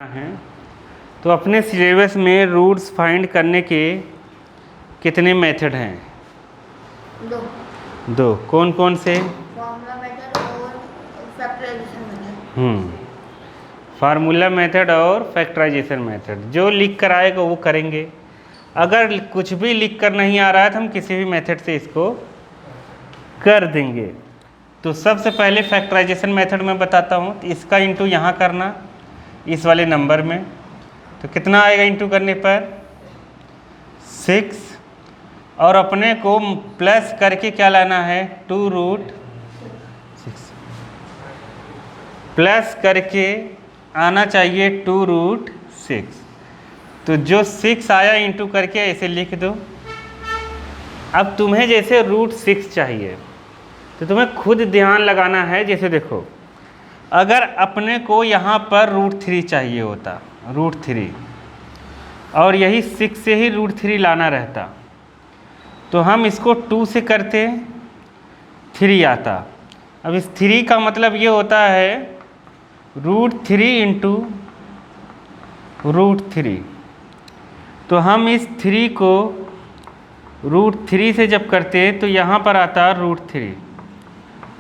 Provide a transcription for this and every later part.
हैं तो अपने सिलेबस में रूट्स फाइंड करने के कितने मेथड हैं? दो। कौन कौन से? फॉर्मूला मेथड और फैक्टराइजेशन मेथड। फार्मूला मेथड और फैक्टराइजेशन मेथड। जो लिख कर आएगा वो करेंगे। अगर कुछ भी लिख कर नहीं आ रहा है तो हम किसी भी मेथड से इसको कर देंगे। तो सबसे पहले फैक्टराइजेशन मेथड में बताता हूँ। तो इसका इंटू यहाँ करना इस वाले नंबर में, तो कितना आएगा इंटू करने पर? 6। और अपने को प्लस करके क्या लाना है? 2√6 प्लस करके आना चाहिए 2√6। तो जो 6 आया इंटू करके ऐसे लिख दो। अब तुम्हें जैसे √6 चाहिए तो तुम्हें खुद ध्यान लगाना है। जैसे देखो, अगर अपने को यहाँ पर √3 चाहिए होता, √3, और यही 6 से ही √3 लाना रहता, तो हम इसको 2 से करते 3 आता। अब इस 3 का मतलब ये होता है √3 इंटू √3। तो हम इस 3 को √3 से जब करते तो यहाँ पर आता √3,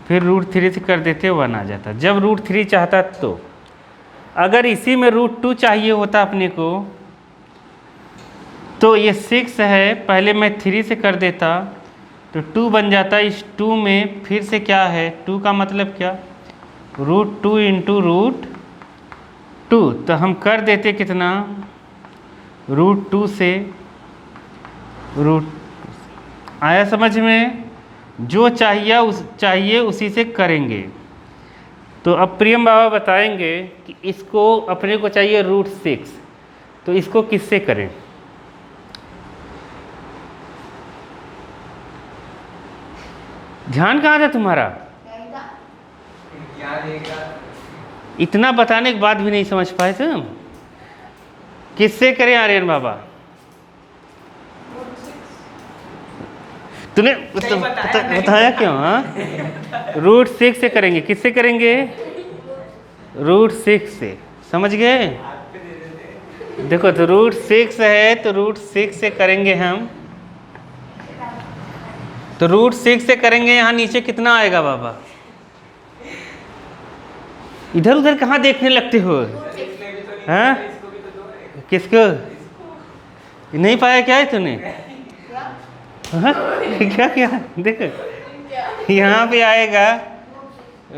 फिर √3 से कर देते 1 आ जाता। जब √3 चाहता तो अगर इसी में √2 चाहिए होता अपने को, तो ये 6 है, पहले मैं 3 से कर देता तो 2 बन जाता। इस 2 में फिर से क्या है? 2 का मतलब क्या? √2 इंटू √2। तो हम कर देते कितना? √2 से आया समझ में? जो चाहिए उसी से करेंगे। तो अब प्रियम बाबा बताएंगे कि इसको अपने को चाहिए √6, तो इसको किससे करें? ध्यान कहाँ था तुम्हारा? इतना बताने के बाद भी नहीं समझ पाए तुम? किससे करें आर्यन बाबा? तूने बताया क्यों? हाँ, √6 से करेंगे। किससे करेंगे? √6 से। समझ गए? देखो, तो √6 है तो √6 से करेंगे हम। तो √6 से करेंगे। यहाँ नीचे कितना आएगा बाबा? इधर उधर कहाँ देखने लगते हो? हाँ, किसको नहीं पाया? क्या है तूने? हाँ? क्या क्या? देखो, यहाँ पे आएगा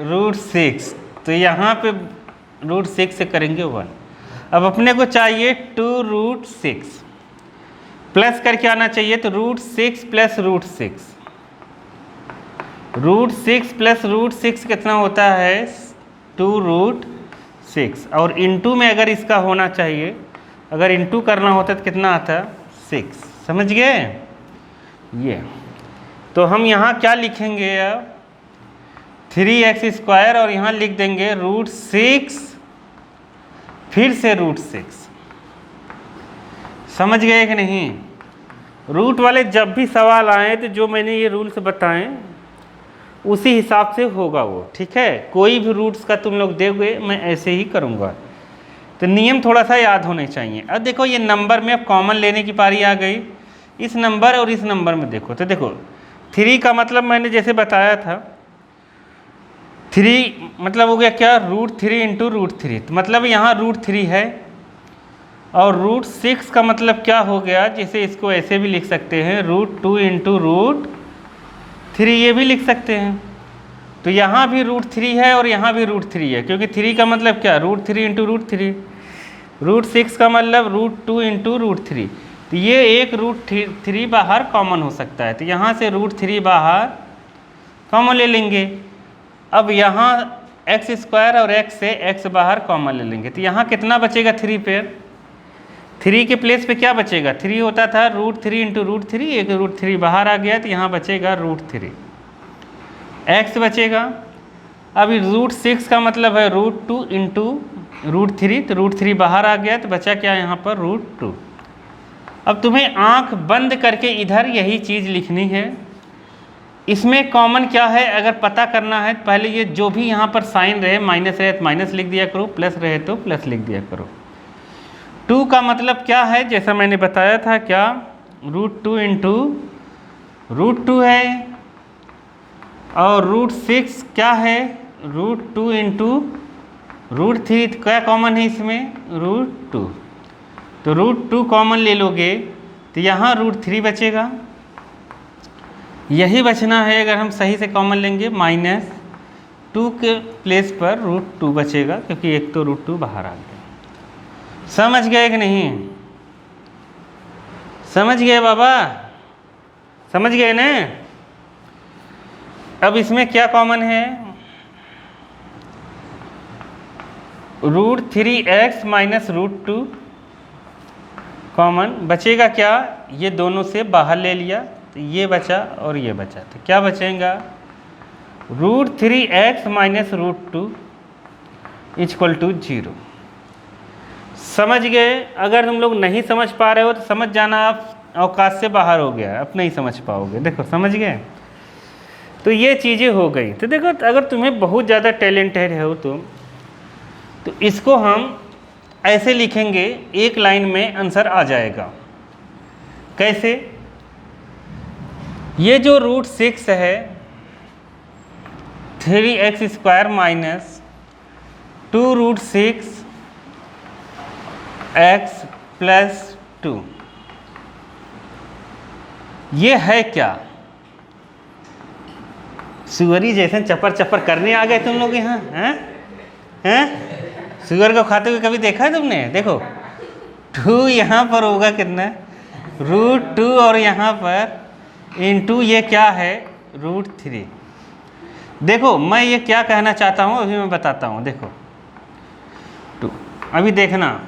√6, तो यहाँ पे √6 से करेंगे 1। अब अपने को चाहिए 2√6 प्लस करके आना चाहिए, तो √6 प्लस √6। √6 प्लस √6 कितना होता है? 2√6। और इंटू में अगर इसका होना चाहिए, अगर इंटू करना होता तो कितना आता? 6। समझ गए? ये तो हम यहाँ क्या लिखेंगे? अब 3x² और यहाँ लिख देंगे √6 फिर से √6। समझ गए कि नहीं? रूट वाले जब भी सवाल आए तो जो मैंने ये रूल्स बताएं उसी हिसाब से होगा वो, ठीक है? कोई भी रूट्स का तुम लोग दोगे मैं ऐसे ही करूँगा। तो नियम थोड़ा सा याद होने चाहिए। अब देखो, ये नंबर में अब कॉमन लेने की पारी आ गई। इस नंबर और इस नंबर में देखो, तो देखो 3 का मतलब मैंने जैसे बताया था, 3 मतलब हो गया क्या? √3 इंटू √3। तो मतलब यहाँ √3 है। और √6 का मतलब क्या हो गया? जैसे इसको ऐसे भी लिख सकते हैं, √2 इंटू √3, ये भी लिख सकते हैं। तो यहाँ भी √3 है और यहाँ भी √3 है, क्योंकि 3 का मतलब क्या? √3 इंटू √3। √6 का मतलब √2 इंटू √3। तो ये एक √3 बाहर कॉमन हो सकता है, तो यहाँ से √3 बाहर कॉमन ले लेंगे। अब यहाँ x² और x से x बाहर कॉमन ले लेंगे, तो यहाँ कितना बचेगा? 3 पे 3 के प्लेस पे क्या बचेगा? 3 होता था √3 इंटू √3, एक √3 बाहर आ गया तो यहाँ बचेगा √3, x बचेगा। अब √6 का मतलब है √2 इंटू √3, तो √3 बाहर आ गया तो बचा क्या यहाँ पर? √2। अब तुम्हें आंख बंद करके इधर यही चीज़ लिखनी है। इसमें कॉमन क्या है अगर पता करना है? पहले ये जो भी यहाँ पर साइन रहे, माइनस रहे तो माइनस लिख दिया करो, प्लस रहे तो प्लस लिख दिया करो। 2 का मतलब क्या है, जैसा मैंने बताया था, क्या √2 इंटू √2 है, और √6 क्या है, √2 इंटू √3। तो क्या कॉमन है इसमें, √2। तो √2 कॉमन ले लोगे तो यहाँ √3 बचेगा, यही बचना है। अगर हम सही से कॉमन लेंगे -2 के प्लेस पर √2 बचेगा, क्योंकि एक तो √2 बाहर आ गया। समझ गए कि नहीं, समझ गए बाबा, समझ गए ना। अब इसमें क्या कॉमन है, √3x माइनस √2 कॉमन बचेगा। क्या, ये दोनों से बाहर ले लिया तो ये बचा और ये बचा, तो क्या बचेगा, √3x माइनस √2 इक्वल टू 0। समझ गए। अगर तुम लोग नहीं समझ पा रहे हो तो समझ जाना, आप औकात से बाहर हो गया, अब नहीं समझ पाओगे। देखो समझ गए, तो ये चीज़ें हो गई। तो देखो, अगर तुम्हें बहुत ज़्यादा टैलेंटेड हो तुम, तो इसको हम ऐसे लिखेंगे, एक लाइन में आंसर आ जाएगा। कैसे, ये जो √6 है, 3x² माइनस 2√6 x प्लस 2, ये है क्या, सुअरी जैसे चपर चपर करने आ गए तुम लोग यहाँ, हैं? सुअर को खाते हुए कभी देखा है तुमने? देखो 2 यहाँ पर होगा कितना, √2, और यहाँ पर इंटू ये क्या है, √3। देखो मैं ये क्या कहना चाहता हूँ अभी मैं बताता हूँ। देखो 2, अभी देखना,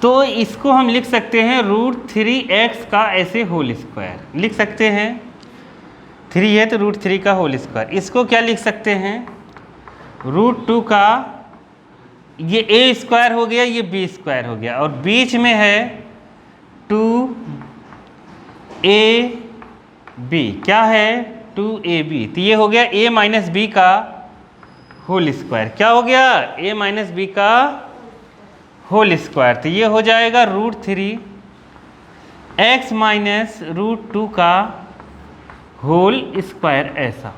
तो इसको हम लिख सकते हैं √3x का ऐसे होल स्क्वायर लिख सकते हैं, 3 है तो √3 का होल स्क्वायर। इसको क्या लिख सकते हैं, √2 का ये a² हो गया, ये b² हो गया, और बीच में है 2ab, क्या है 2ab, तो ये हो गया a माइनस b का होल स्क्वायर। क्या हो गया, a माइनस b का होल स्क्वायर। तो ये हो जाएगा √3x माइनस √2 का होल स्क्वायर, ऐसा।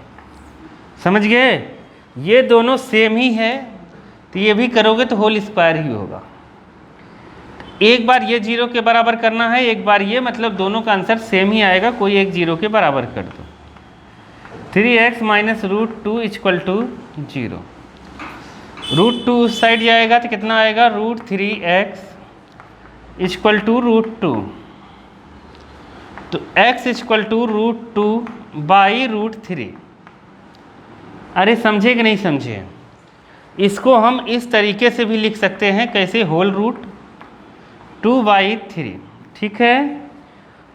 समझ गए, ये दोनों सेम ही है, तो ये भी करोगे तो होल स्क्वायर ही होगा। एक बार ये 0 के बराबर करना है, एक बार ये, मतलब दोनों का आंसर सेम ही आएगा, कोई एक 0 के बराबर कर दो। 3x माइनस √2 इक्वल टू 0, √2 उस साइड जाएगा तो कितना आएगा, √3x इक्वल टू √2, तो x इक्वल टू √2 बाई √3। अरे समझे कि नहीं समझे, इसको हम इस तरीके से भी लिख सकते हैं, कैसे, होल √2/3। ठीक है,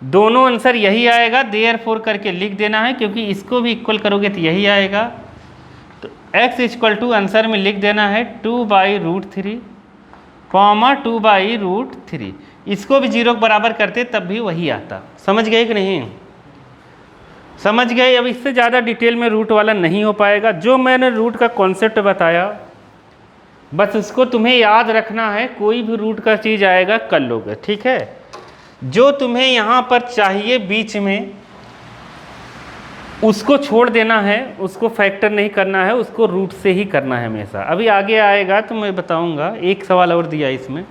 दोनों आंसर यही आएगा, देयरफॉर करके लिख देना है, क्योंकि इसको भी इक्वल करोगे तो यही आएगा। तो x इक्वल टू आंसर में लिख देना है 2/√3, 2/√3। इसको भी 0 के बराबर करते तब भी वही आता। समझ गए कि नहीं, समझ गए। अब इससे ज़्यादा डिटेल में रूट वाला नहीं हो पाएगा। जो मैंने रूट का कॉन्सेप्ट बताया, बस उसको तुम्हें याद रखना है, कोई भी रूट का चीज़ आएगा कर लोगे। ठीक है, जो तुम्हें यहाँ पर चाहिए बीच में, उसको छोड़ देना है, उसको फैक्टर नहीं करना है, उसको रूट से ही करना है हमेशा। अभी आगे आएगा तो मैं बताऊँगा, एक सवाल और दिया इसमें।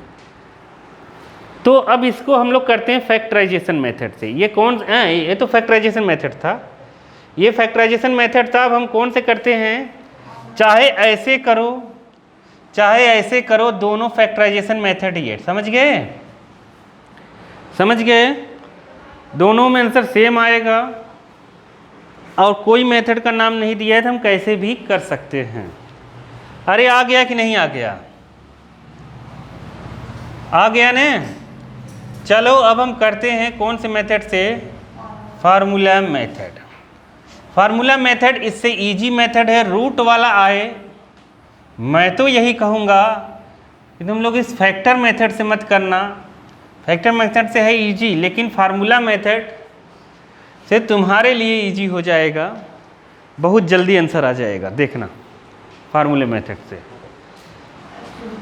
तो अब इसको हम लोग करते हैं फैक्टराइजेशन मेथड से। ये कौन, ये तो फैक्टराइजेशन मेथड था, ये फैक्टराइजेशन मेथड था। अब हम कौन से करते हैं, चाहे ऐसे करो चाहे ऐसे करो, दोनों फैक्टराइजेशन मेथड ही है। समझ गए, समझ गए, दोनों में आंसर सेम आएगा, और कोई मेथड का नाम नहीं दिया है तो हम कैसे भी कर सकते हैं। अरे आ गया कि नहीं आ गया, आ गया ने। चलो अब हम करते हैं कौन से मेथड से, फार्मूला मेथड। फार्मूला मेथड इससे इजी मेथड है, रूट वाला आए। मैं तो यही कहूँगा कि तुम लोग इस फैक्टर मेथड से मत करना, फैक्टर मेथड से है इजी, लेकिन फार्मूला मेथड से तुम्हारे लिए इजी हो जाएगा, बहुत जल्दी आंसर आ जाएगा। देखना फार्मूला मेथड से।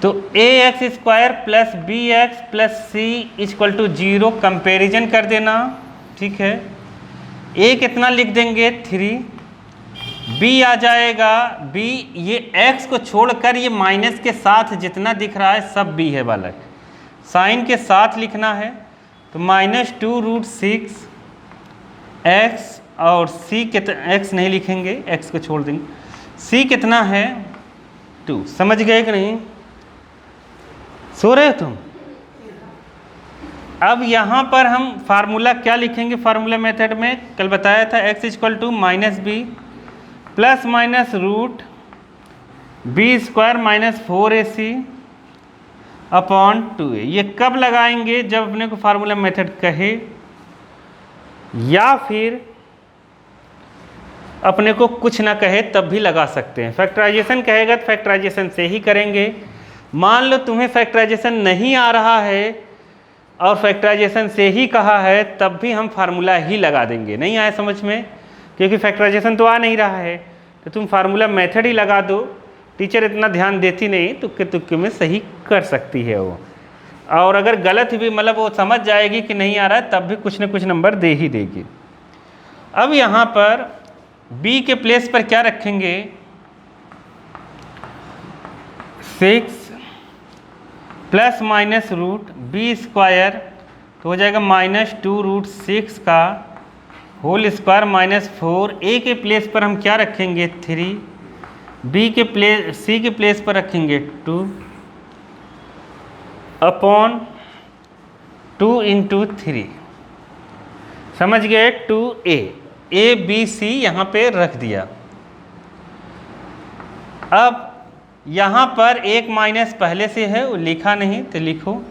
तो a x square plus b x plus c equal to 0 comparison कर देना, ठीक है। ए कितना लिख देंगे 3, बी आ जाएगा बी, ये एक्स को छोड़कर ये माइनस के साथ जितना दिख रहा है सब बी है वाला, साइन के साथ लिखना है। तो -2√6 एक्स और सी कितना, एक्स नहीं लिखेंगे, एक्स को छोड़ देंगे, सी कितना है 2। समझ गए कि नहीं? सो रहे हो तुम? अब यहाँ पर हम फार्मूला क्या लिखेंगे, फार्मूला मेथड में कल बताया था x equal to -b plus minus root B square -4ac upon 2a। ये कब लगाएंगे? जब अपने को फार्मूला मेथड कहे, या फिर अपने को कुछ ना कहे तब भी लगा सकते हैं। फैक्टराइजेशन कहेगा तो फैक्टराइजेशन से ही करेंगे। मान लो तुम्हें फैक्टराइजेशन नहीं आ रहा है और फैक्टराइजेशन से ही कहा है, तब भी हम फार्मूला ही लगा देंगे। नहीं आया समझ में? क्योंकि फैक्टराइजेशन तो आ नहीं रहा है, तो तुम फार्मूला मेथड ही लगा दो। टीचर इतना ध्यान देती नहीं, तुक्के तुक्के में सही कर सकती है वो। और अगर गलत भी, मतलब वो समझ जाएगी कि नहीं आ रहा है, तब भी कुछ न कुछ नंबर दे ही देगी। अब यहाँ पर b के प्लेस पर क्या रखेंगे? 6 plus minus root B square, तो हो जाएगा -2√6 का होल स्क्वायर -4। ए के प्लेस पर हम क्या रखेंगे 3, बी के प्लेस, सी के प्लेस पर रखेंगे 2 अपॉन 2 × 3। समझ गए? 2a, a b c यहाँ पे रख दिया। अब यहाँ पर एक माइनस पहले से है, वो लिखा नहीं तो लिखो,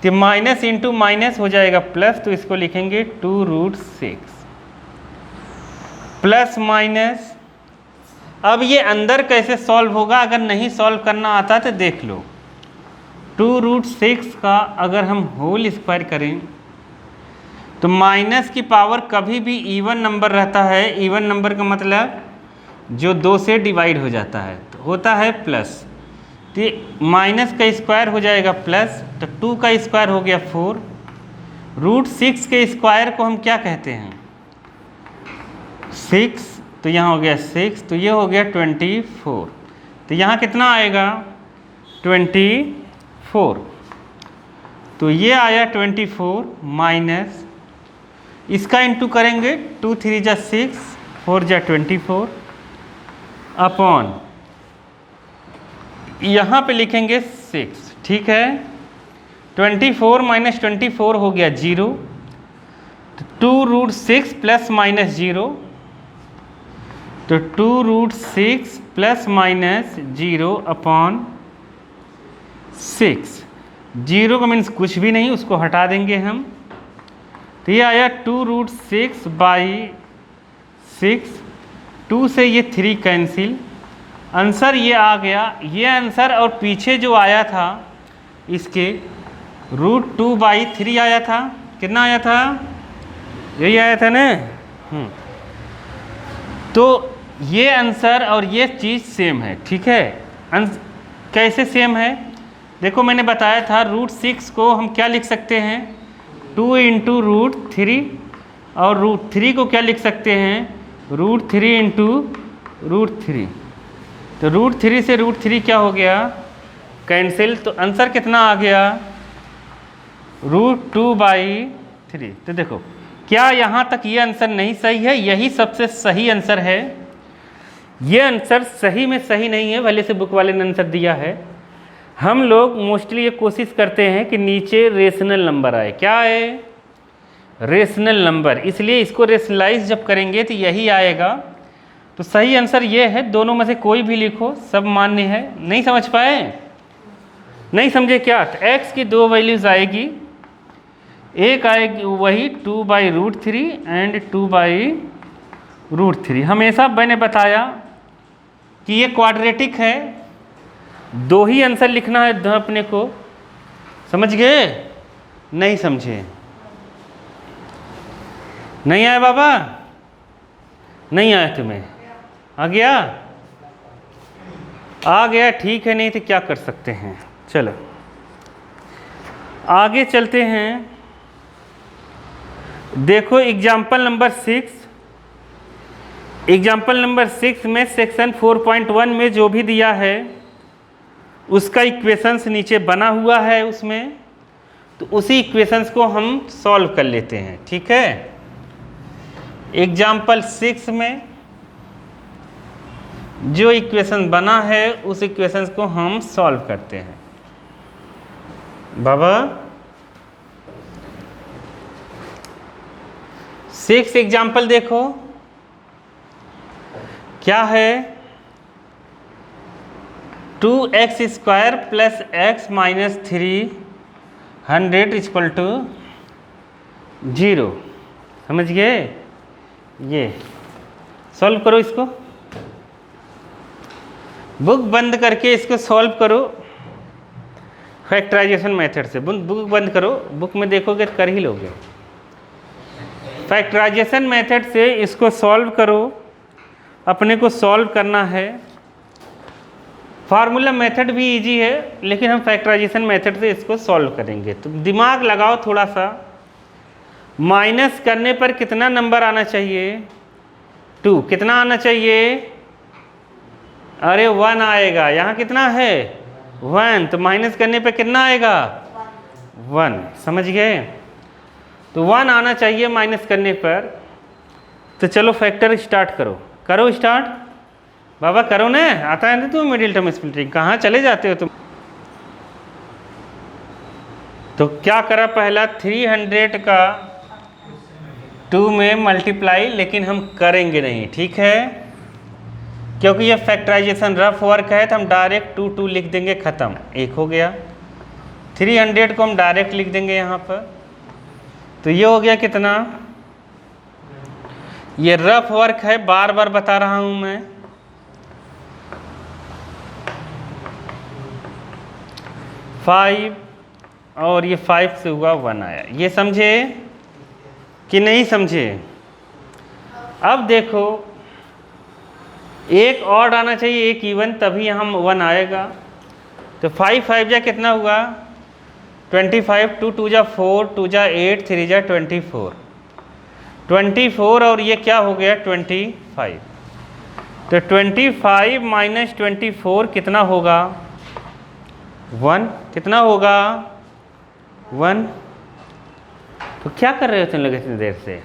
तो माइनस इंटू माइनस हो जाएगा प्लस, तो इसको लिखेंगे 2√6 प्लस माइनस। अब ये अंदर कैसे सॉल्व होगा? अगर नहीं सॉल्व करना आता तो देख लो। 2√6 का अगर हम होल स्क्वायर करें तो माइनस की पावर कभी भी इवन नंबर रहता है। इवन नंबर का मतलब जो 2 से डिवाइड हो जाता है, तो होता है प्लस। तो माइनस का स्क्वायर हो जाएगा प्लस, तो 2 का स्क्वायर हो गया 4। √6 के स्क्वायर को हम क्या कहते हैं? 6, तो यहाँ हो गया 6, तो ये हो गया 24। तो यहाँ कितना आएगा 24, तो ये आया 24 माइनस, इसका इंटू करेंगे 2 3 जा 6, 4 जा 24 अपॉन, यहाँ पे लिखेंगे 6, ठीक है। 24 माइनस 24 हो गया 0, तो 2√6 प्लस माइनस 0, तो 2√6 प्लस माइनस 0 अपॉन 6। 0 का मीन्स कुछ भी नहीं, उसको हटा देंगे हम, तो ये आया 2√6 बाई 6। 2 से ये 3 कैंसिल, आंसर ये आ गया। ये आंसर और पीछे जो आया था इसके √2/3 आया था। कितना आया था? यही आया था ना। तो ये आंसर और ये चीज़ सेम है, ठीक है। कैसे सेम है? देखो मैंने बताया था √6 को हम क्या लिख सकते हैं 2 × √3, और √3 को क्या लिख सकते हैं √3 × √3। तो √3 से √3 क्या हो गया? कैंसिल। तो आंसर कितना आ गया? √2/3। तो देखो क्या यहाँ तक ये आंसर नहीं सही है? यही सबसे सही आंसर है। ये आंसर सही में सही नहीं है, भले से बुक वाले ने आंसर दिया है। हम लोग मोस्टली ये कोशिश करते हैं कि नीचे रेशनल नंबर आए। क्या आए? Rational number. इसलिए इसको रेशनलाइज जब करेंगे तो यही आएगा। तो सही आंसर ये है। दोनों में से कोई भी लिखो, सब मान्य है। नहीं समझ पाए? नहीं समझे क्या? तो x की 2 वैल्यूज आएगी। एक आएगी वही 2/√3 एंड 2/√3। हमेशा मैंने बताया कि ये क्वाड्रेटिक है, 2 ही आंसर लिखना है अपने को। समझ गए? नहीं समझे? नहीं आया बाबा? नहीं आया तुम्हें? आ गया? आ गया ठीक है, नहीं तो क्या कर सकते हैं। चलो आगे चलते हैं। देखो एग्जाम्पल नंबर 6, एग्जाम्पल नंबर 6 में सेक्शन 4.1 में जो भी दिया है उसका इक्वेशंस नीचे बना हुआ है उसमें, तो उसी इक्वेशंस को हम सॉल्व कर लेते हैं। ठीक है, एग्जाम्पल 6 में जो इक्वेशन बना है उस इक्वेशंस को हम सॉल्व करते हैं। बाबा 6 एग्जाम्पल देखो क्या है, 2x² plus x minus 300 equal to 0। समझ गए? ये सॉल्व करो, इसको बुक बंद करके इसको सॉल्व करो फैक्टराइजेशन मेथड से। बुक बंद करो, बुक में देखोगे तो कर ही लोगे। फैक्टराइजेशन मेथड से इसको सॉल्व करो, अपने को सॉल्व करना है। फार्मूला मेथड भी इजी है, लेकिन हम फैक्टराइजेशन मेथड से इसको सॉल्व करेंगे। तो दिमाग लगाओ थोड़ा सा। माइनस करने पर कितना नंबर आना चाहिए? 2। कितना आना चाहिए? अरे 1 आएगा। यहाँ कितना है? 1। तो माइनस करने पे कितना आएगा? 1। समझ गए? तो 1 आना चाहिए माइनस करने पर। तो चलो फैक्टर स्टार्ट करो। करो स्टार्ट बाबा, करो ना। आता है ना तुम मिडिल टर्म स्प्लिटिंग? कहाँ चले जाते हो तुम? तो क्या करा? पहला 300 का 2 में मल्टीप्लाई, लेकिन हम करेंगे नहीं। ठीक है, क्योंकि ये फैक्टराइजेशन रफ वर्क है तो हम डायरेक्ट 2 लिख देंगे, ख़त्म। एक हो गया। 300 को हम डायरेक्ट लिख देंगे यहाँ पर। तो ये हो गया कितना? ये रफ वर्क है, बार बार बता रहा हूँ मैं। फाइव, और ये 5 से हुआ 1 आया। ये समझे कि नहीं समझे? अब देखो, एक ऑड आना चाहिए, एक इवन, तभी हम 1 आएगा। तो 5 5 जा कितना हुआ? 25। 2 2 जा 4, 2 जा 8, 3 जा 24। 24 और ये क्या हो गया? 25। तो 25 माइनस 24 कितना होगा? 1। कितना होगा? 1। तो क्या कर रहे हो तुम लोग इतनी देर से?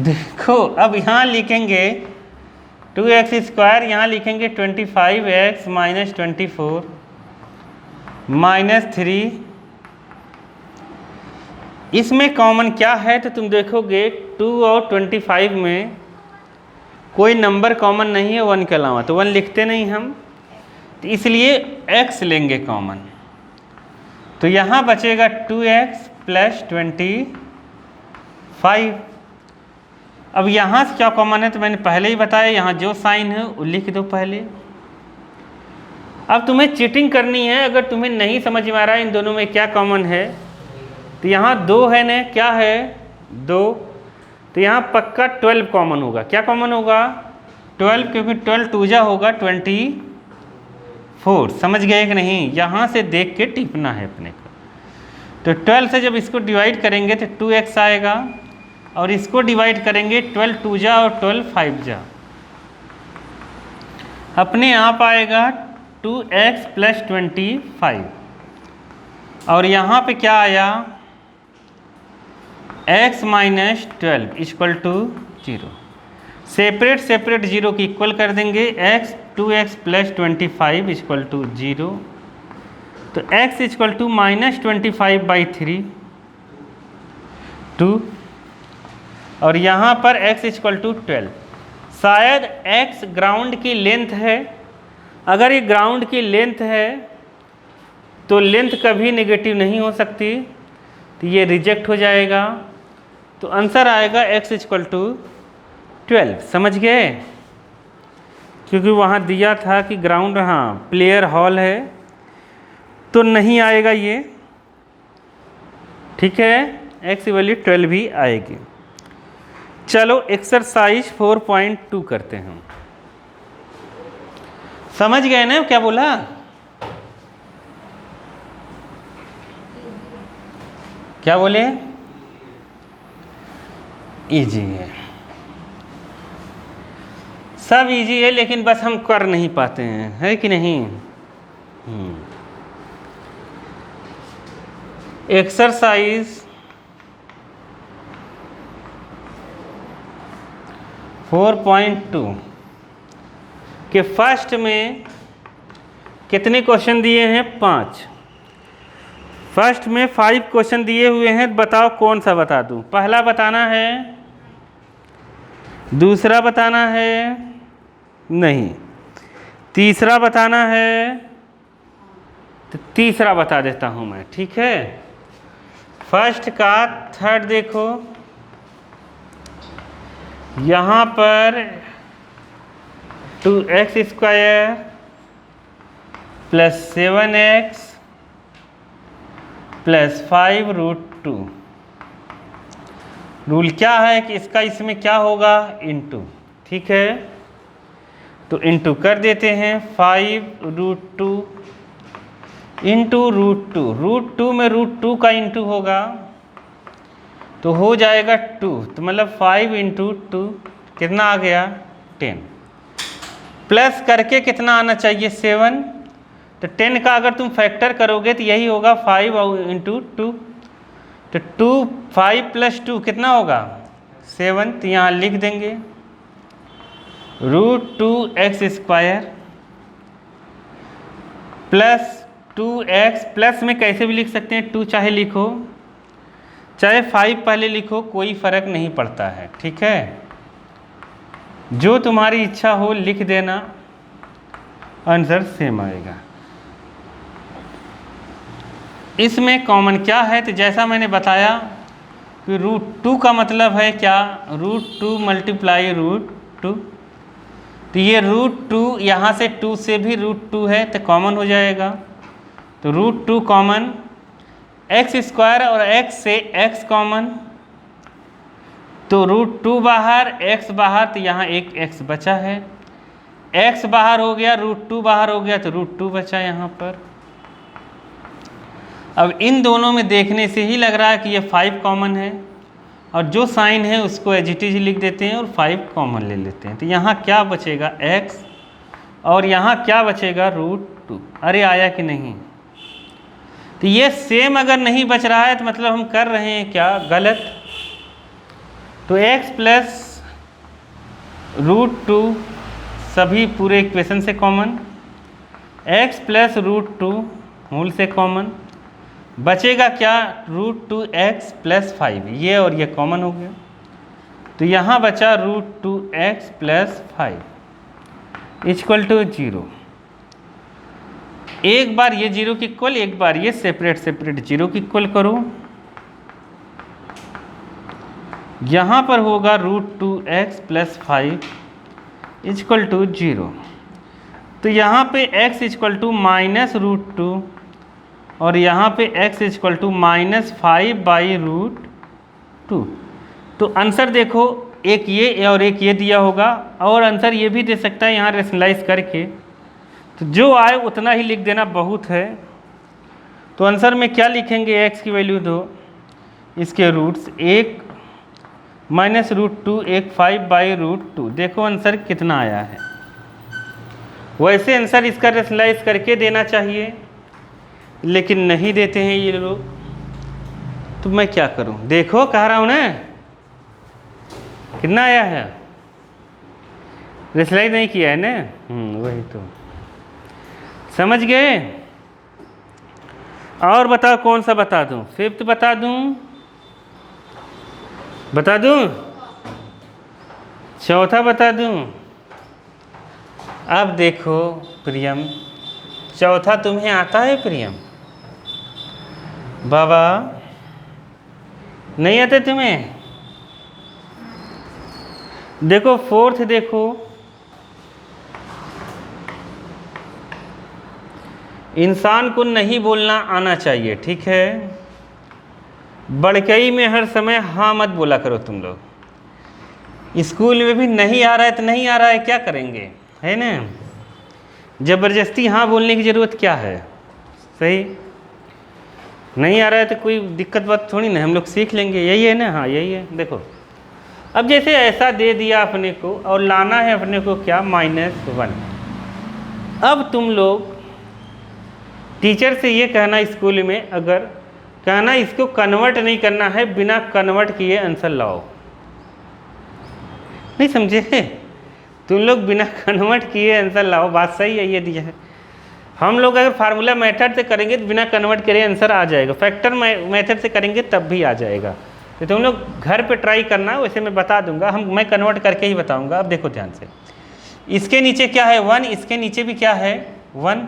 देखो अब यहाँ लिखेंगे 2x², यहाँ लिखेंगे 25x माइनस 24 माइनस 3। इसमें कॉमन क्या है? तो तुम देखोगे 2 और 25 में कोई नंबर कॉमन नहीं है 1 के अलावा, तो 1 लिखते नहीं हम, तो इसलिए x लेंगे कॉमन। तो यहाँ बचेगा 2x प्लस 25। अब यहाँ से क्या कॉमन है? तो मैंने पहले ही बताया, यहाँ जो साइन है वो लिख दो पहले। अब तुम्हें चीटिंग करनी है। अगर तुम्हें नहीं समझ में आ रहा है इन दोनों में क्या कॉमन है, तो यहाँ 2 है ना, क्या है? 2। तो यहाँ पक्का 12 कॉमन होगा। क्या कॉमन होगा? 12, क्योंकि 12 2 जा होगा 24। समझ गए कि नहीं? यहाँ से देख के टिपना है अपने को। तो 12 से जब इसको डिवाइड करेंगे तो 2x आएगा, और इसको डिवाइड करेंगे 12 2 जा और 12 5 जा, अपने आप आएगा 2x प्लस 25। और यहाँ पे क्या आया? x minus 12 equal to 0। Separate separate 0 की इक्वल कर देंगे। x 2x plus 25 equal to 0। तो x इक्वल टू माइनस 25/3 2, और यहाँ पर x इक्वल टू 12। शायद x ग्राउंड की लेंथ है। अगर ये ग्राउंड की लेंथ है तो लेंथ कभी नेगेटिव नहीं हो सकती, तो ये रिजेक्ट हो जाएगा। तो आंसर आएगा x इक्वल टू 12। समझ गए? क्योंकि वहाँ दिया था कि ग्राउंड, हाँ प्लेयर हॉल है, तो नहीं आएगा ये। ठीक है, x की वैल्यू 12 भी आएगी। चलो एक्सरसाइज 4.2 करते हैं। समझ गए ना क्या बोला? क्या बोले? इजी है, सब इजी है, लेकिन बस हम कर नहीं पाते हैं, है कि नहीं? एक्सरसाइज 4.2 के फर्स्ट में कितने क्वेश्चन दिए हैं? 5। फर्स्ट में 5 क्वेश्चन दिए हुए हैं, बताओ कौन सा बता दूं? पहला बताना है, दूसरा बताना है, नहीं, तीसरा बताना है, तो तीसरा बता देता हूं मैं, ठीक है? फर्स्ट का थर्ड देखो, यहाँ पर 2x² + 7x + 5√2। रूल क्या है कि इसका इसमें क्या होगा? इंटू, ठीक है? तो इंटू कर देते हैं, 5√2 इंटू √2, √2 में √2 का इंटू होगा तो हो जाएगा 2, तो मतलब 5 × 2 कितना आ गया? 10। प्लस करके कितना आना चाहिए? 7। तो 10 का अगर तुम फैक्टर करोगे तो यही होगा 5 × 2, तो 2 5 + 2 कितना होगा? 7। तो यहाँ लिख देंगे √2x² + 2x, प्लस में कैसे भी लिख सकते हैं, 2 चाहे लिखो चाहे 5 पहले लिखो, कोई फर्क नहीं पड़ता है, ठीक है? जो तुम्हारी इच्छा हो लिख देना, आंसर सेम आएगा। इसमें कॉमन क्या है? तो जैसा मैंने बताया कि √2 का मतलब है क्या? √2 × √2। तो ये √2 यहाँ से 2 से भी √2 है तो कॉमन हो जाएगा, तो √2 कॉमन, x² और x से x कॉमन, तो √2 बाहर, x बाहर, तो यहाँ एक x बचा है, x बाहर हो गया, √2 बाहर हो गया, तो √2 बचा यहाँ पर। अब इन दोनों में देखने से ही लग रहा है कि ये 5 कॉमन है, और जो साइन है उसको एज इट इज लिख देते हैं और 5 कॉमन ले लेते हैं। तो यहाँ क्या बचेगा? x, और यहाँ क्या बचेगा? √2। अरे आया कि नहीं? तो ये सेम अगर नहीं बच रहा है तो मतलब हम कर रहे हैं क्या? गलत। तो x + √2 सभी पूरे इक्वेशन से कॉमन, x + √2 मूल से कॉमन, बचेगा क्या? √2x + 5, ये और ये कॉमन हो गया, तो यहाँ बचा √2x + 5 = 0। एक बार ये 0 की इक्वल, एक बार ये सेपरेट 0 की इक्वल करो, यहाँ पर होगा √2x + 5 = 0। तो यहाँ पे x = -√2 और यहाँ पे x = -5/√2। तो आंसर देखो, एक ये और एक ये दिया होगा, और आंसर ये भी दे सकता है यहाँ रेशनलाइज करके, तो जो आए उतना ही लिख देना बहुत है। तो आंसर में क्या लिखेंगे? x की वैल्यू दो, इसके रूट्स, एक -√2, एक 5/√2। देखो आंसर कितना आया है। वैसे आंसर इसका रेशनलाइज करके देना चाहिए, लेकिन नहीं देते हैं ये लोग, तो मैं क्या करूं? देखो कह रहा हूं ना, कितना आया है? रेशनलाइज नहीं किया है ना, वही तो समझ गए। और बताओ कौन सा बता दूं? 5th बता दूं? बता दूं? 4था बता दूं? अब देखो प्रियम, 4था तुम्हें आता है प्रियम? बाबा नहीं आते तुम्हें? देखो 4th देखो, इंसान को नहीं बोलना आना चाहिए, ठीक है? बड़कई में हर समय हाँ मत बोला करो तुम लोग। स्कूल में भी नहीं आ रहा है तो नहीं आ रहा है, क्या करेंगे, है ना? ज़बरदस्ती हाँ बोलने की ज़रूरत क्या है? सही नहीं आ रहा है तो कोई दिक्कत बात थोड़ी ना, हम लोग सीख लेंगे। यही है ना? हाँ यही है। देखो अब जैसे ऐसा दे दिया अपने को और लाना है अपने को क्या? -1। अब तुम लोग टीचर से ये कहना स्कूल में, अगर कहना इसको कन्वर्ट नहीं करना है, बिना कन्वर्ट किए आंसर लाओ। नहीं समझे? तुम लोग बिना कन्वर्ट किए आंसर लाओ। बात सही है, ये दिया है। हम लोग अगर फार्मूला मेथड से करेंगे तो बिना कन्वर्ट करे आंसर आ जाएगा, फैक्टर मेथड से करेंगे तब भी आ जाएगा। तो तुम लोग घर पे ट्राई करना, वैसे मैं बता दूंगा, मैं कन्वर्ट करके ही बताऊंगा। अब देखो ध्यान से, इसके नीचे क्या है? 1, इसके नीचे भी क्या है? 1।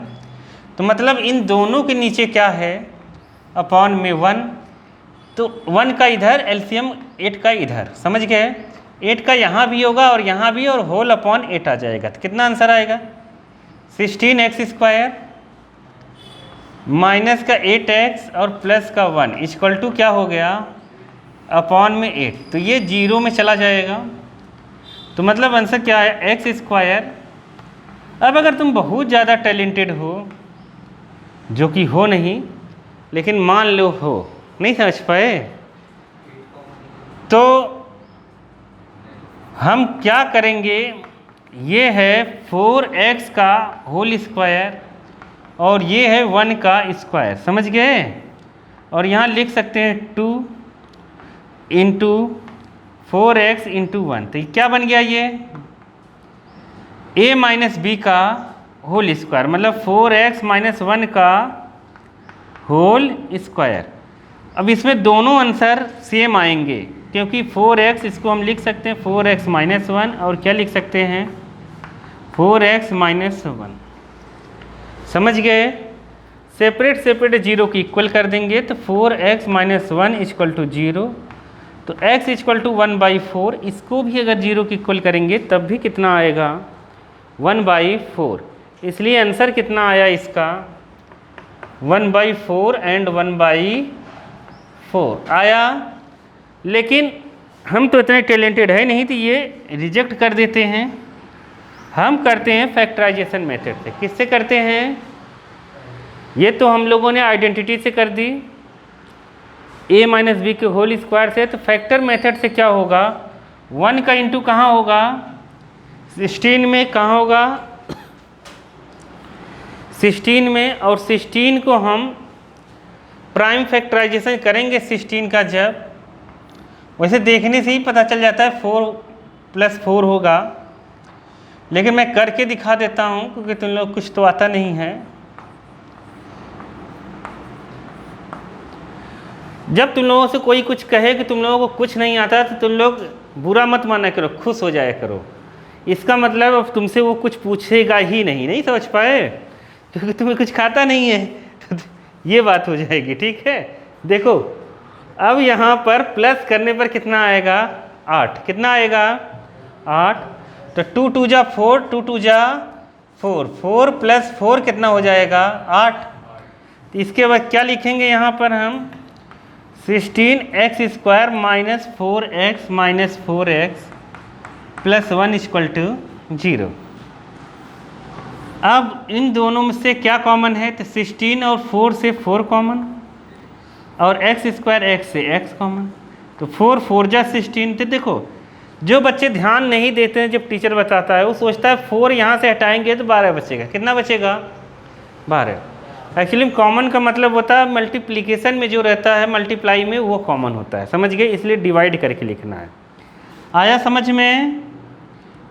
तो मतलब इन दोनों के नीचे क्या है? अपॉन में 1। तो 1 का इधर एलसीएम 8 का इधर, समझ गए? 8 का यहाँ भी होगा और यहाँ भी, और होल अपॉन 8 आ जाएगा। तो कितना आंसर आएगा? 16x² माइनस का 8x और प्लस का 1 इक्वल टू क्या हो गया? अपॉन में 8। तो ये 0 में चला जाएगा। तो मतलब आंसर क्या है? x²। अब अगर तुम बहुत ज़्यादा टैलेंटेड हो, जो कि हो नहीं, लेकिन मान लो हो, नहीं समझ पाए, तो हम क्या करेंगे? ये है 4x का होल स्क्वायर और ये है 1 का स्क्वायर, समझ गए? और यहाँ लिख सकते हैं 2 इंटू 4x इंटू 1। तो क्या बन गया? ये a माइनस बी का होल स्क्वायर, मतलब 4x माइनस 1 का होल स्क्वायर। अब इसमें दोनों आंसर सेम आएंगे, क्योंकि 4x इसको हम लिख सकते हैं 4x माइनस 1, और क्या लिख सकते हैं? 4x minus 1। समझ गए? सेपरेट सेपरेट 0 की इक्वल कर देंगे, तो 4x माइनस 1 इक्वल टू 0। तो x इक्वल टू 1/4, इसको भी अगर 0 की इक्वल करेंगे तब भी कितना आएगा? 1/4। इसलिए आंसर कितना आया इसका? 1/4 एंड 1/4 आया। लेकिन हम तो इतने टैलेंटेड है नहीं, तो ये रिजेक्ट कर देते हैं। हम करते हैं फैक्टराइजेशन मेथड से। किससे करते हैं? ये तो हम लोगों ने आइडेंटिटी से कर दी, a माइनस बी के होल स्क्वायर से। तो फैक्टर मेथड से क्या होगा? 1 का इंटू कहाँ होगा? 16 में। कहाँ होगा? 16 में। और 16 को हम प्राइम फैक्टराइजेशन करेंगे 16 का, जब वैसे देखने से ही पता चल जाता है 4 + 4 होगा, लेकिन मैं करके दिखा देता हूँ क्योंकि तुम लोग कुछ तो आता नहीं है। जब तुम लोगों से कोई कुछ कहे कि तुम लोगों को कुछ नहीं आता, तो तुम लोग बुरा मत माना करो, खुश हो जाया करो। इसका मतलब अब तुमसे वो कुछ पूछेगा ही नहीं। नहीं समझ पाए? क्योंकि तुम्हें कुछ खाता नहीं है, तो ये बात हो जाएगी। ठीक है, देखो अब यहाँ पर प्लस करने पर कितना आएगा? 8। कितना आएगा? 8। तो 2 × 2 = 4, 2 × 2 = 4, 4 + 4 कितना हो जाएगा? 8। तो इसके बाद क्या लिखेंगे यहाँ पर हम? 16x² minus 4x minus 4x plus 1 equal to 0। अब इन दोनों में से क्या कॉमन है? तो 16 और 4 से 4 कॉमन, और x² x से x कॉमन। तो 4 4 × 16। तो देखो, जो बच्चे ध्यान नहीं देते हैं जब टीचर बताता है, वो सोचता है 4 यहाँ से हटाएंगे तो 12 बचेगा। कितना बचेगा? 12। एक्चुअली कॉमन का मतलब होता है मल्टीप्लिकेशन में जो रहता है, मल्टीप्लाई में वो कॉमन होता है, समझ गए? इसलिए डिवाइड करके लिखना है। आया समझ में?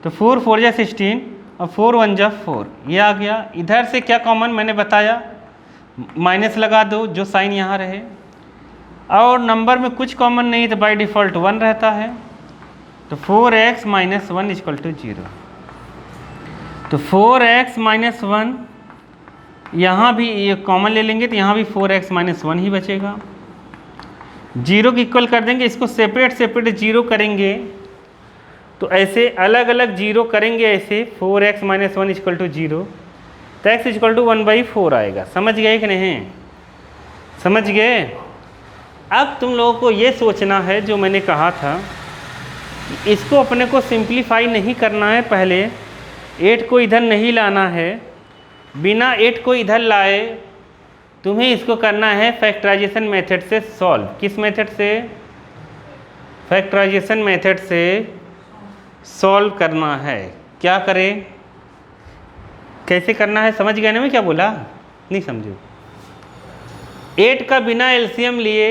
तो 4 4 × 16 और 4 1 × 4, ये आ गया। इधर से क्या कॉमन मैंने बताया? माइनस लगा दो, जो साइन यहाँ रहे। और नंबर में कुछ कॉमन नहीं तो बाय डिफ़ॉल्ट 1 रहता है। तो 4x माइनस 1 इक्वल टू 0। तो 4x माइनस 1, यहाँ भी ये कॉमन ले लेंगे तो यहाँ भी 4x माइनस 1 ही बचेगा। 0 की इक्वल कर देंगे, इसको सेपरेट सेपरेट 0 करेंगे, तो ऐसे अलग अलग 0 करेंगे ऐसे। 4x माइनस 1 इक्वल टू 0, तो x इक्वल टू 1/4 आएगा। समझ गए कि नहीं? समझ गए? अब तुम लोगों को ये सोचना है, जो मैंने कहा था, इसको अपने को सिंप्लीफाई नहीं करना है। पहले 8 को इधर नहीं लाना है, बिना 8 को इधर लाए तुम्हें इसको करना है फैक्टराइजेशन मेथड से सॉल्व। किस मेथड से? फैक्टराइजेशन मेथड से सॉल्व करना है। क्या करें, कैसे करना है, समझ गए ना मैं क्या बोला? नहीं समझो। 8 का बिना एलसीएम लिए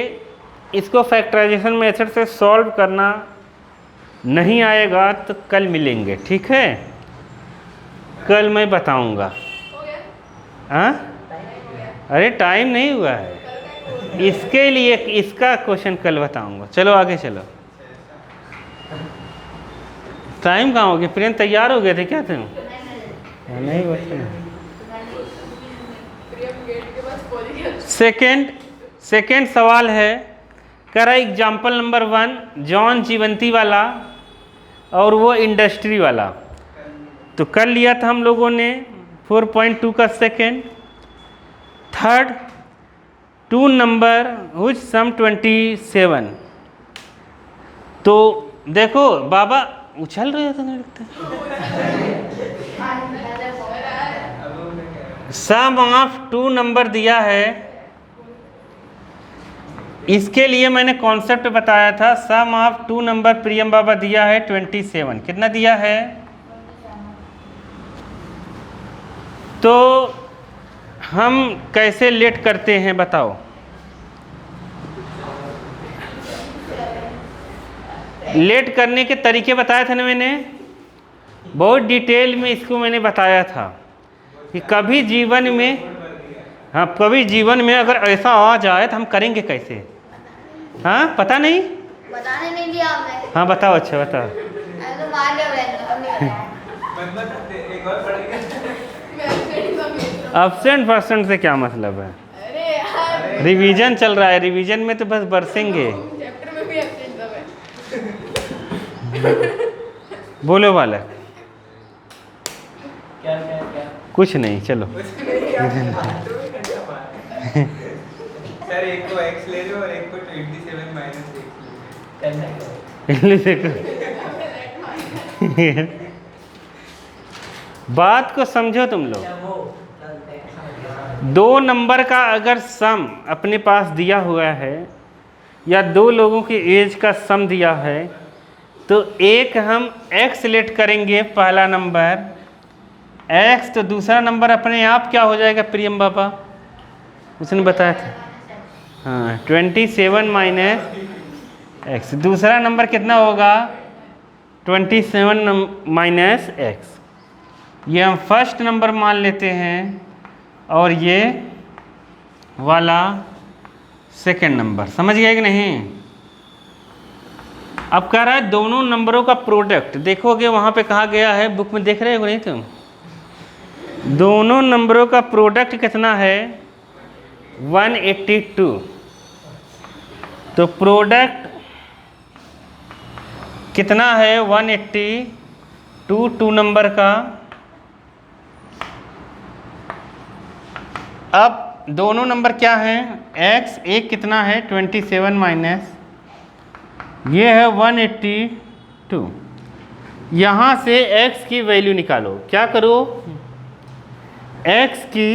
इसको फैक्टराइजेशन मेथड से सॉल्व करना नहीं आएगा तो कल मिलेंगे, ठीक है? कल मैं बताऊंगा। हाँ, अरे टाइम नहीं हुआ है, इसके लिए इसका क्वेश्चन कल बताऊंगा। चलो आगे चलो। टाइम कहाँ हो गया? प्रियंक तैयार हो गए थे क्या तुम? नहीं बच्चे। सेकेंड सवाल है, करा एग्जाम्पल नंबर 1 जॉन जीवंती वाला और वो इंडस्ट्री वाला। तो कर लिया था हम लोगों ने 4.2 का second. Third 2 number whose sum 27। तो देखो बाबा उछल रहे थे, नहीं लगता सम ऑफ 2 नंबर दिया है। इसके लिए मैंने कॉन्सेप्ट बताया था। सम ऑफ 2 नंबर प्रियम बाबा दिया है 27। कितना दिया है? तो हम कैसे लेट करते हैं बताओ? लेट करने के तरीके बताए थे ना मैंने, बहुत डिटेल में इसको मैंने बताया था कि कभी जीवन में, हाँ कभी जीवन में अगर ऐसा आ जाए तो हम करेंगे कैसे। हाँ पता नहीं, बताने नहीं दिया आपने। हाँ बताओ, अच्छा बताओ। तो मार एब्सेंट परसेंट से क्या मतलब है? अरे यार रिवीजन चल रहा है, रिवीजन में तो बस बरसेंगे। चैप्टर में भी एब्सेंट सब है। बोलो बालक। क्या क्या क्या? कुछ नहीं, चलो। सर एक को x ले लो और एक को 27 माइनस बात को समझो तुम लोग। 2 नंबर का अगर सम अपने पास दिया हुआ है या 2 लोगों की एज का सम दिया है, तो एक हम x लेट करेंगे पहला नंबर x, तो दूसरा नंबर अपने आप क्या हो जाएगा प्रियम बाबा? उसने बताया था, हाँ 27 माइनस x। दूसरा नंबर कितना होगा? 27 माइनस x। ये हम फर्स्ट नंबर मान लेते हैं और ये वाला सेकंड नंबर। समझ गए कि नहीं? अब कह रहा है दोनों नंबरों का प्रोडक्ट। देखोगे वहाँ पे कहा गया है, बुक में देख रहे हो नहीं तुम? दोनों नंबरों का प्रोडक्ट कितना है? 182। तो प्रोडक्ट कितना है? 182 2 नंबर का। अब दोनों नंबर क्या हैं? x, एक कितना है? 27 माइनस ये है 182। यहाँ से x की वैल्यू निकालो। क्या करो? x की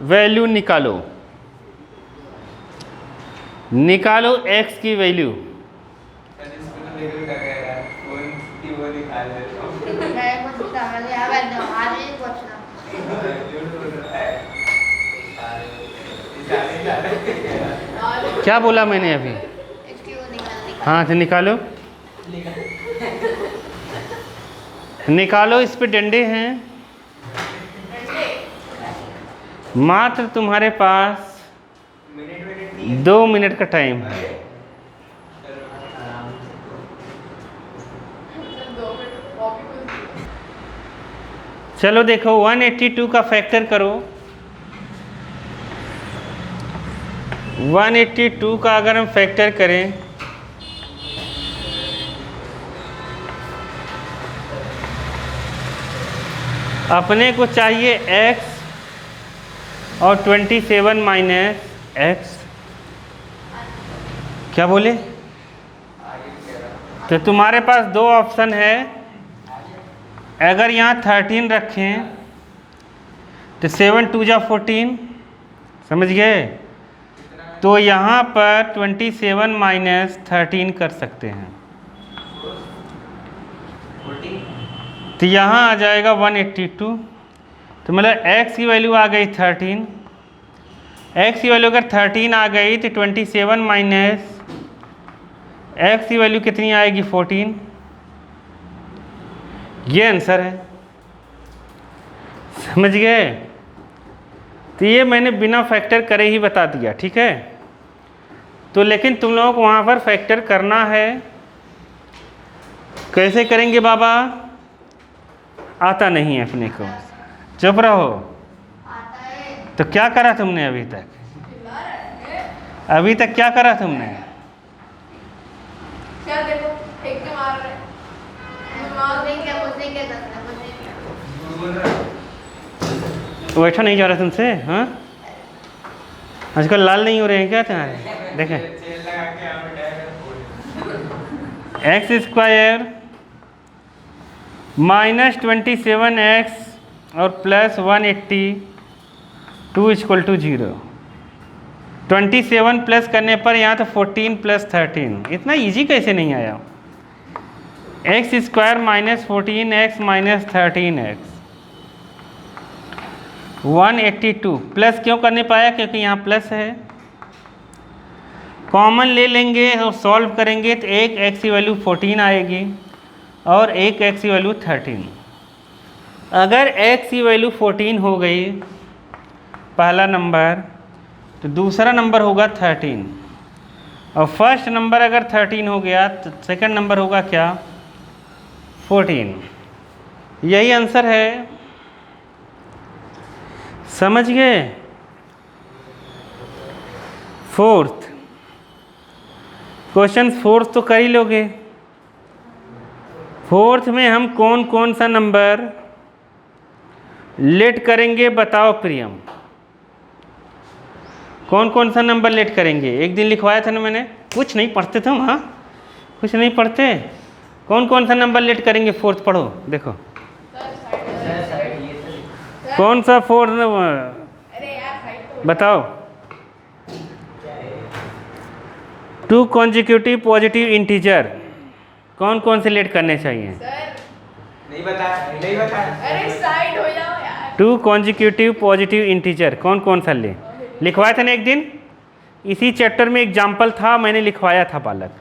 वैल्यू निकालो, निकालो x की वैल्यू। क्या बोला मैंने अभी? हाँ तो निकालो, निकालो। इस पे डंडे हैं। मात्र तुम्हारे पास 2 मिनट का टाइम है। चलो देखो 182 का फैक्टर करो। 182 का अगर हम फैक्टर करें अपने को चाहिए x और 27 माइनस x। क्या बोले? तो तुम्हारे पास 2 ऑप्शन है। अगर यहाँ 13 रखें तो 7 2 जा 14, समझ गए। तो यहाँ पर 27 माइनस 13 कर सकते हैं, 14 तो यहाँ आ जाएगा 182। तो मतलब x की वैल्यू आ गई 13, x की वैल्यू अगर 13 आ गई तो 27 माइनस x की वैल्यू कितनी आएगी 14, ये आंसर है, समझ गए। तो ये मैंने बिना फैक्टर करे ही बता दिया, ठीक है। तो लेकिन तुम लोगों को वहाँ पर फैक्टर करना है, कैसे करेंगे बाबा, आता नहीं है अपने को, चुप रहो। आता है। तो क्या करा तुमने अभी तक, अभी तक क्या करा तुमने? क्या देखो एक के मार रहे मुझे क्या करना, मुझे क्या। बैठा नहीं जा रहा तुमसे, हाँ आजकल लाल नहीं हो रहे हैं क्या तुम्हारे, देखें। चेल लगा के यहाँ पे एक्स स्क्वायर माइनस 27x और प्लस 182 इक्वल टू 0। 27 प्लस करने पर यहाँ तो 14 प्लस 13, इतना इजी कैसे नहीं आया। X square minus 14x minus 13x 182 plus क्यों करने पाया, क्योंकि यहाँ प्लस है। कॉमन ले लेंगे और सॉल्व करेंगे तो एक x की वैल्यू 14 आएगी और एक x की वैल्यू 13। अगर x की वैल्यू 14 हो गई पहला नंबर, तो दूसरा नंबर होगा 13, और फर्स्ट नंबर अगर 13 हो गया तो सेकंड नंबर होगा क्या 14। यही आंसर है, समझ गए। फोर्थ क्वेश्चन, फोर्थ तो कर ही लोगे। फोर्थ में हम कौन कौन सा नंबर लेट करेंगे बताओ प्रियम, कौन कौन सा नंबर लेट करेंगे। एक दिन लिखवाया था ना मैंने, कुछ नहीं पढ़ते तुम, हाँ कुछ नहीं पढ़ते। कौन कौन सा नंबर लेट करेंगे फोर्थ, पढ़ो देखो कौन सा फोर्थ अरे यार साइड बताओ। 2 कॉन्जिक्यूटिव पॉजिटिव इंटीजर कौन कौन से लेट करने चाहिए। सर नहीं बता। अरे साइड हो जाओ यार। 2 कॉन्जिक्यूटिव पॉजिटिव इंटीजर कौन कौन सा ले लिखवाया था ना एक दिन, इसी चैप्टर में एग्जाम्पल था, मैंने लिखवाया था बालक,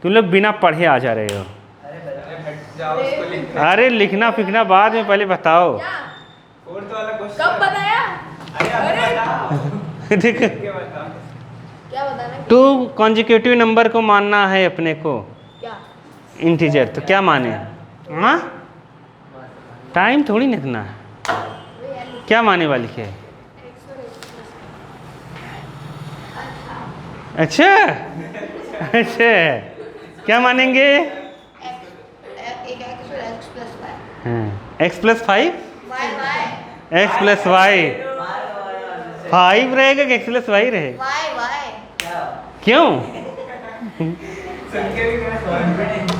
तुम लोग बिना पढ़े आ जा रहे हो। जाओ उसको लिख। अरे लिखना फिखना बाद में, पहले बताओ। क्या फोर्थ वाला क्वेश्चन कब बताया। अरे बता देख, के बता। क्या बताना 2 कॉन्जिक्यूटिव नंबर को मानना है अपने को क्या। इंटीजर, तो क्या माने, हाँ टाइम थोड़ी लिखना है, क्या माने वाली है। अच्छा अच्छा, क्या मानेंगे, एक x plus x plus 5, y x plus Y 5 रहेगा कि x प्लस वाई रहेगा, y क्यों। सुन के भी क्या कॉन्फिडेंस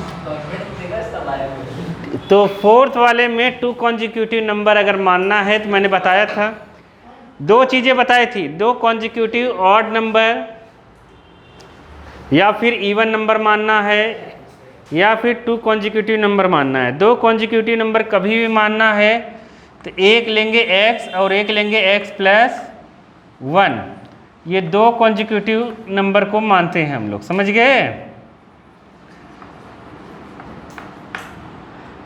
सब आया। तो फोर्थ वाले में 2 कॉन्जिक्यूटिव नंबर अगर मानना है तो मैंने बताया था, दो चीज़ें बताई थी, 2 कॉन्जिक्यूटिव ऑड नंबर या फिर इवन नंबर मानना है, या फिर 2 कॉन्जिक्यूटिव नंबर मानना है। 2 कॉन्जिक्यूटिव नंबर कभी भी मानना है तो एक लेंगे x और एक लेंगे x प्लस 1, ये 2 कॉन्जिक्यूटिव नंबर को मानते हैं हम लोग, समझ गए।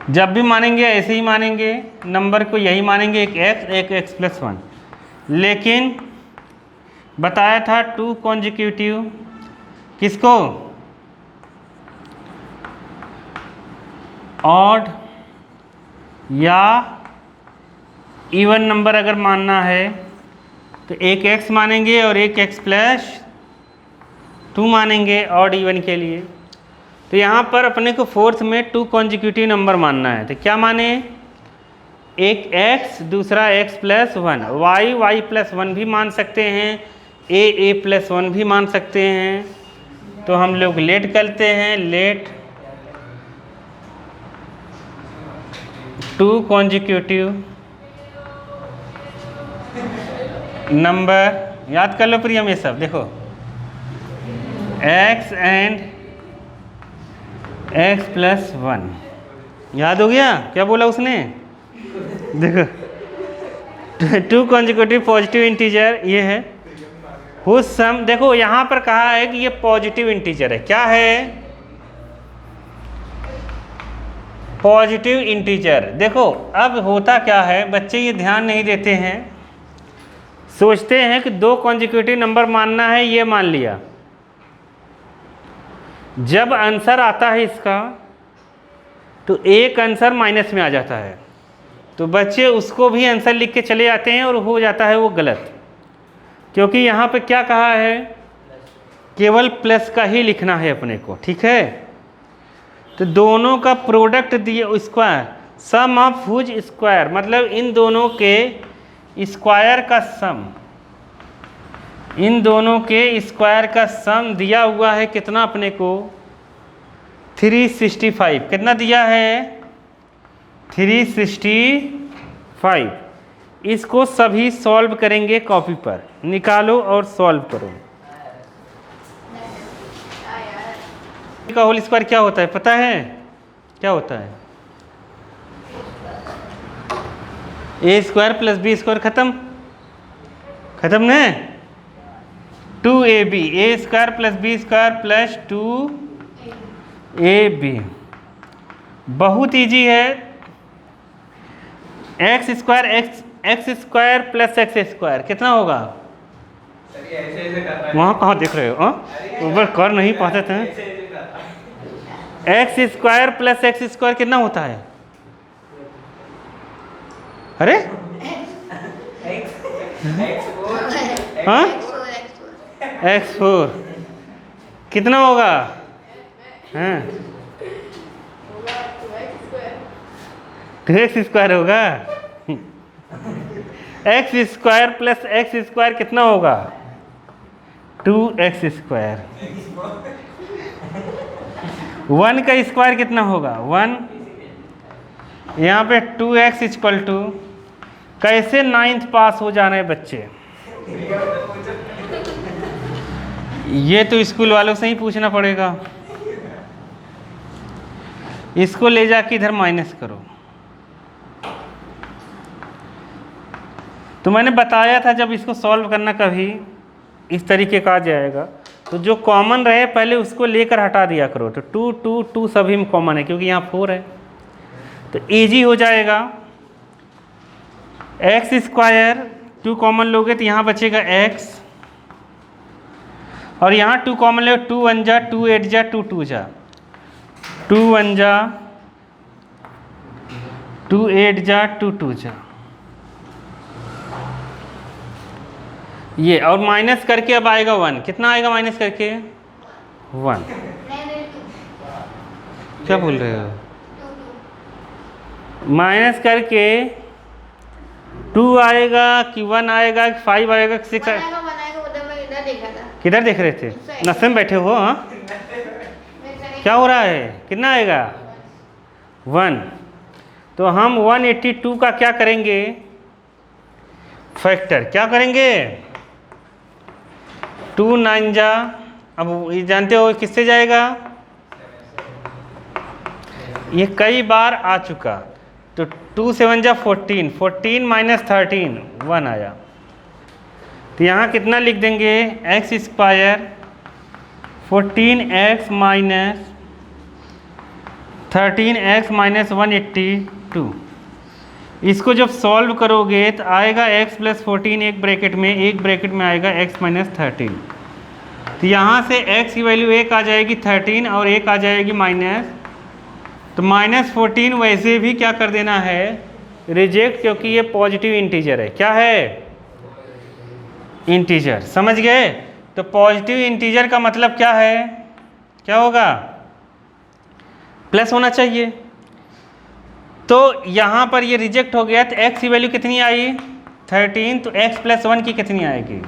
जब भी मानेंगे ऐसे ही मानेंगे नंबर को, यही मानेंगे एक x प्लस 1। लेकिन बताया था 2 कॉन्जिक्यूटिव किसको, ऑड या इवन नंबर अगर मानना है तो एक x मानेंगे और एक x प्लस 2 मानेंगे ऑड इवन के लिए। तो यहाँ पर अपने को फोर्थ में 2 कॉन्जिक्यूटिव नंबर मानना है, तो क्या माने, एक x दूसरा x प्लस 1, y प्लस 1 भी मान सकते हैं, a प्लस 1 भी मान सकते हैं। तो हम लोग लेट करते हैं, लेट 2 कॉन्जिक्यूटिव नंबर याद कर लो प्रियम ये सब देखो x एंड x प्लस 1 याद हो गया क्या बोला उसने देखो 2 कॉन्जिक्यूटिव पॉजिटिव इंटीजर ये है हुज सम देखो यहाँ पर कहा है कि ये पॉजिटिव इंटीजर है क्या है पॉजिटिव इंटीजर। देखो अब होता क्या है बच्चे ये ध्यान नहीं देते हैं सोचते हैं कि 2 कॉन्जिक्यूटिव नंबर मानना है ये मान लिया जब आंसर आता है इसका तो एक आंसर माइनस में आ जाता है तो बच्चे उसको भी आंसर लिख के चले जाते हैं और हो जाता है वो गलत क्योंकि यहाँ पे क्या कहा है केवल प्लस का ही लिखना है अपने को ठीक है। तो दोनों का प्रोडक्ट दिए square sum of whose square मतलब इन दोनों के स्क्वायर का सम इन दोनों के स्क्वायर का सम दिया हुआ है कितना अपने को 365 कितना दिया है 365 इसको सभी सॉल्व करेंगे कॉपी पर निकालो और सॉल्व करो। का होल स्क्वायर क्या होता है पता है क्या होता है a square plus b square खत्म ना 2ab a square plus b square plus 2ab बहुत इजी है x square plus x square कितना होगा वहाँ कहाँ देख रहे हो ऊपर कर नहीं पाते थे x square plus x square कितना होता है अरे हाँ x4 कितना होगा हाँ 2x स्क्वायर होगा x square plus x square कितना होगा 2x स्क्वायर 1 का स्क्वायर कितना होगा 1 यहाँ पे 2x इक्वल टू कैसे 9th पास हो जाना है बच्चे ये तो स्कूल वालों से ही पूछना पड़ेगा इसको ले जाके इधर माइनस करो। तो मैंने बताया था जब इसको सॉल्व करना कभी इस तरीके का आ जाएगा तो जो कॉमन रहे पहले उसको लेकर हटा दिया करो। तो 2 2 2 सभी में कॉमन है क्योंकि यहाँ 4 है तो इजी हो जाएगा। एक्स स्क्वायर 2 कॉमन लोगे तो यहाँ बचेगा x और यहाँ 2 कॉमन लोगे 2 1 जा 2 8 जा 2 2 जा 2 1 जा 2 8 जा 2 2 जा ये और माइनस करके अब आएगा 1 कितना आएगा माइनस करके 1 क्या बोल रहे हो माइनस करके 2 आएगा कि 1 आएगा कि 5 आएगा कि 6 आएगा उधर मैं इधर देखा था किधर देख रहे थे नशे में बैठे हो हाँ क्या हो रहा है कितना आएगा 1 तो हम 182 का क्या करेंगे फैक्टर क्या करेंगे 2 9 जा अब ये जानते हो किससे जाएगा ये कई बार आ चुका तो 2 7 जा 14 14 माइनस 13 1 आया तो यहाँ कितना लिख देंगे x square 14x minus 13x minus 182 इसको जब सॉल्व करोगे तो आएगा x प्लस 14 एक ब्रैकेट में आएगा x माइनस 13 तो यहाँ से x की वैल्यू 1 आ जाएगी 13 और 1 आ जाएगी माइनस तो माइनस 14 वैसे भी क्या कर देना है रिजेक्ट क्योंकि ये पॉजिटिव इंटीजर है क्या है इंटीजर समझ गए। तो पॉजिटिव इंटीजर का मतलब क्या है क्या होगा प्लस होना चाहिए तो यहाँ पर ये रिजेक्ट हो गया तो x की वैल्यू कितनी आई 13 तो x प्लस 1 की कितनी आएगी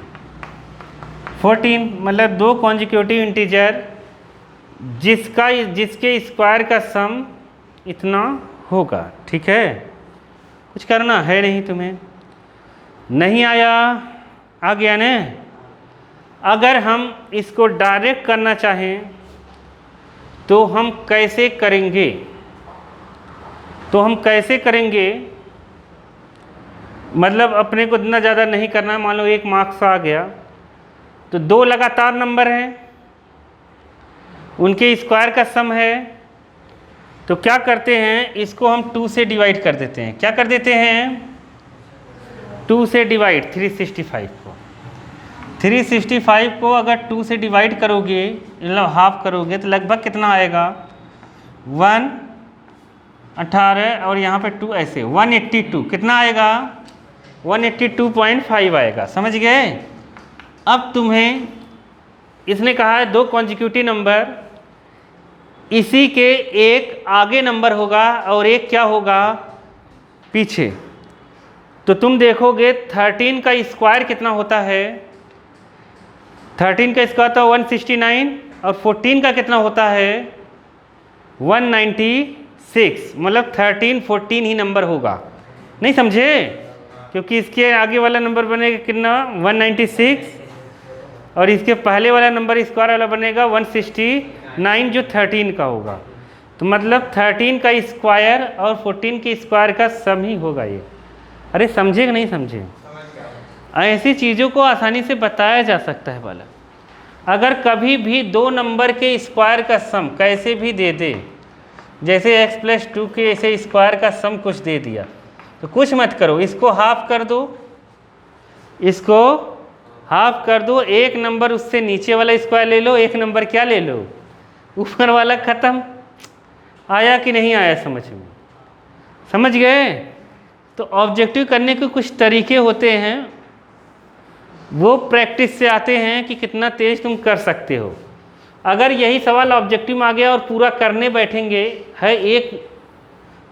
14 मतलब 2 कॉन्जिक्यूटिव इंटीजर जिसके स्क्वायर का सम इतना होगा ठीक है। कुछ करना है नहीं तुम्हें नहीं आया आ गया ना। अगर हम इसको डायरेक्ट करना चाहें तो हम कैसे करेंगे, मतलब अपने को इतना ज़्यादा नहीं करना। मान लो 1 मार्क्स आ गया तो 2 लगातार नंबर हैं, उनके स्क्वायर का सम है, तो क्या करते हैं, इसको हम 2 से डिवाइड कर देते हैं। क्या कर देते हैं? 2 से डिवाइड 365 को। 365 को अगर 2 से डिवाइड करोगे, मतलब हाफ करोगे, तो लगभग कितना आएगा? 118 और यहाँ पे 2 ऐसे 182। कितना आएगा? 182.5 आएगा। समझ गए? अब तुम्हें इसने कहा है 2 कॉन्जिक्यूटिव नंबर, इसी के एक आगे नंबर होगा और एक क्या होगा? पीछे। तो तुम देखोगे 13 का स्क्वायर कितना होता है? 13 का स्क्वायर तो 169 और 14 का कितना होता है? 196। मतलब 13 14 ही नंबर होगा। नहीं समझे? क्योंकि इसके आगे वाला नंबर बनेगा कितना? 196 और इसके पहले वाला नंबर स्क्वायर वाला बनेगा 169 जो 13 का होगा। तो मतलब 13 का स्क्वायर और 14 के स्क्वायर का सम ही होगा ये। अरे समझे कि नहीं समझे? ऐसी चीज़ों को आसानी से बताया जा सकता है बालक। अगर कभी भी 2 नंबर के स्क्वायर का सम कैसे भी दे दे, जैसे x+2 के ऐसे स्क्वायर का सम कुछ दे दिया, तो कुछ मत करो, इसको हाफ कर दो, इसको हाफ कर दो, एक नंबर उससे नीचे वाला स्क्वायर ले लो, एक नंबर क्या ले लो? ऊपर वाला। ख़त्म। आया कि नहीं आया समझ में? समझ गए? तो ऑब्जेक्टिव करने के कुछ तरीके होते हैं, वो प्रैक्टिस से आते हैं कि कितना तेज तुम कर सकते हो। अगर यही सवाल ऑब्जेक्टिव में आ गया और पूरा करने बैठेंगे, है एक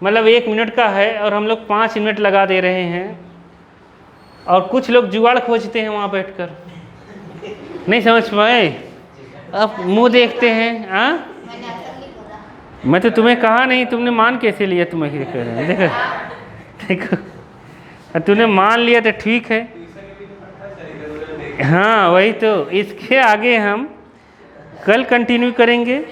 मतलब 1 मिनट का है और हम लोग 5 मिनट लगा दे रहे हैं, और कुछ लोग जुगाड़ खोजते हैं वहाँ बैठकर। नहीं समझ पाए? अब मुंह देखते हैं। हाँ, मैंने असल नहीं खोला। मैं तो तुम्हें कहा नहीं, तुमने मान कैसे लिया? तुम्हें क्या कह रहे हैं? देखो तूने मान लिया तो ठीक है। हाँ वही तो, इसके आगे हम कल कंटिन्यू करेंगे।